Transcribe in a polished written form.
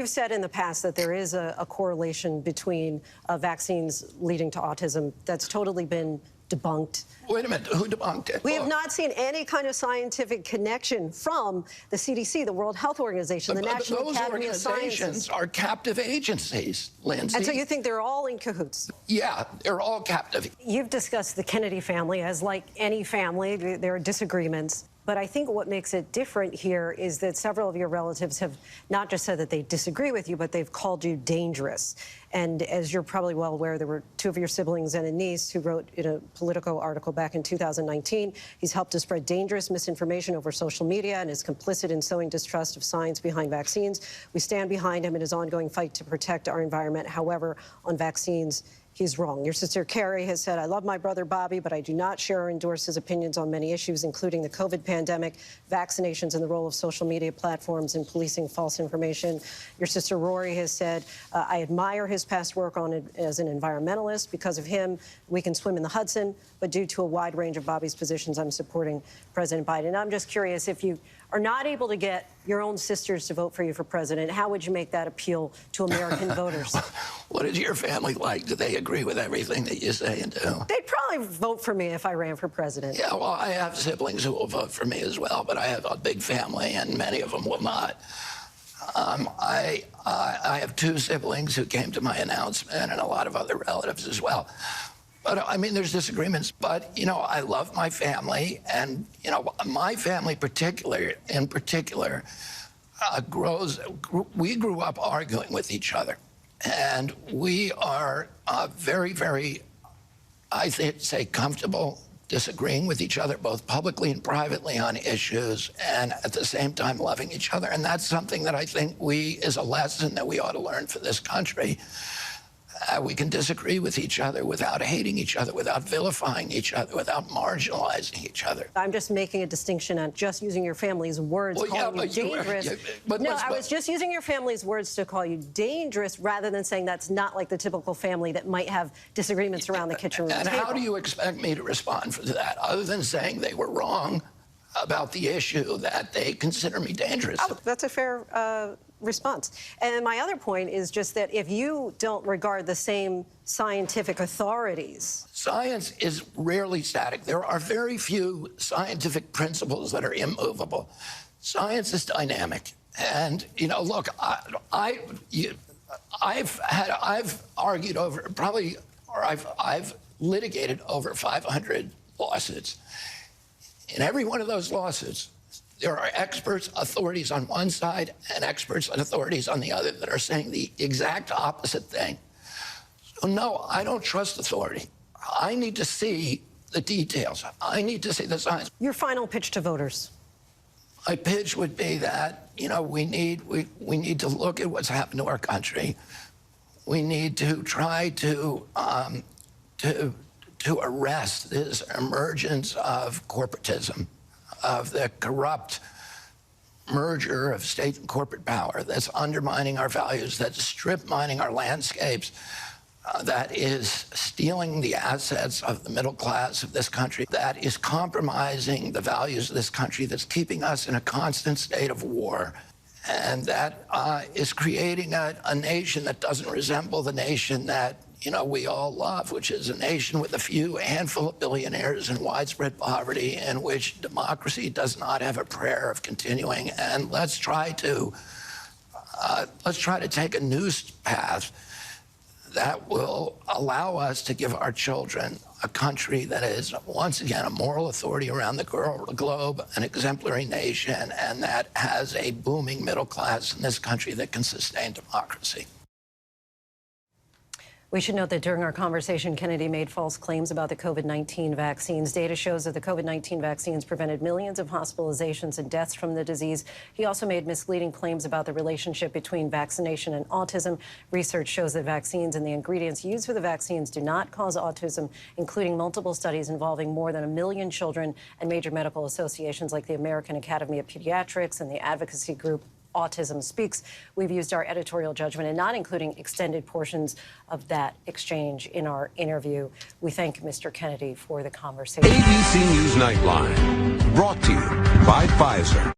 You've said in the past that there is a correlation between vaccines leading to autism. That's totally been debunked. Wait a minute, who debunked it? We have not seen any kind of scientific connection from the CDC, the World Health Organization, the National Academy of Sciences. Those organizations are captive agencies, Lindsay. And so you think they're all in cahoots? Yeah, they're all captive. You've discussed the Kennedy family. As like any family, there are disagreements. But I think what makes it different here is that several of your relatives have not just said that they disagree with you, but they've called you dangerous. And as you're probably well aware, there were two of your siblings and a niece who wrote in a Politico article back in 2019. He's helped to spread dangerous misinformation over social media and is complicit in sowing distrust of science behind vaccines. We stand behind him in his ongoing fight to protect our environment. However, on vaccines, he's wrong. Your sister Carrie has said, I love my brother Bobby, but I do not share or endorse his opinions on many issues, including the COVID pandemic, vaccinations, and the role of social media platforms in policing false information. Your sister Rory has said, I admire his past work on it as an environmentalist. Because of him, we can swim in the Hudson, but due to a wide range of Bobby's positions, I'm supporting President Biden. And I'm just curious, if you are not able to get your own sisters to vote for you for president, how would you make that appeal to American voters? What is your family like? Do they agree with everything that you say and do? They'd probably vote for me if I ran for president. Yeah, well, I have siblings who will vote for me as well, but I have a big family, and many of them will not. I have two siblings who came to my announcement, and a lot of other relatives as well. But, I mean, there's disagreements, but, you know, I love my family, and, you know, my family in particular, we grew up arguing with each other, and we are very, very, I think, say, comfortable disagreeing with each other, both publicly and privately on issues, and at the same time loving each other. And that's something that I think is a lesson that we ought to learn for this country. We can disagree with each other without hating each other, without vilifying each other, without marginalizing each other. I'm just making a distinction on just using your family's words, calling you dangerous. I was just using your family's words to call you dangerous rather than saying that's not like the typical family that might have disagreements around the kitchen room table. And how do you expect me to respond to that, other than saying they were wrong about the issue that they consider me dangerous? Oh, that's a fair response. And my other point is just that if you don't regard the same scientific authorities... Science is rarely static. There are very few scientific principles that are immovable. Science is dynamic. And, you know, look, I've argued over I've litigated over 500 lawsuits. In every one of those lawsuits, there are experts, authorities on one side, and experts and authorities on the other that are saying the exact opposite thing. So, no, I don't trust authority. I need to see the details. I need to see the science. Your final pitch to voters. My pitch would be that, you know, we need to look at what's happened to our country. We need to try to arrest this emergence of corporatism, of the corrupt merger of state and corporate power that's undermining our values, that's strip mining our landscapes, that is stealing the assets of the middle class of this country, that is compromising the values of this country, that's keeping us in a constant state of war, and that is creating a nation that doesn't resemble the nation that, you know, we all love, which is a nation with a handful of billionaires and widespread poverty, in which democracy does not have a prayer of continuing. And let's try to take a new path that will allow us to give our children a country that is, once again, a moral authority around the globe, an exemplary nation, and that has a booming middle class in this country that can sustain democracy. We should note that during our conversation, Kennedy made false claims about the COVID-19 vaccines. Data shows that the COVID-19 vaccines prevented millions of hospitalizations and deaths from the disease. He also made misleading claims about the relationship between vaccination and autism. Research shows that vaccines and the ingredients used for the vaccines do not cause autism, including multiple studies involving more than 1 million children and major medical associations like the American Academy of Pediatrics and the advocacy group Autism Speaks. We've used our editorial judgment in not including extended portions of that exchange in our interview. We thank Mr. Kennedy for the conversation. ABC News Nightline, brought to you by Pfizer.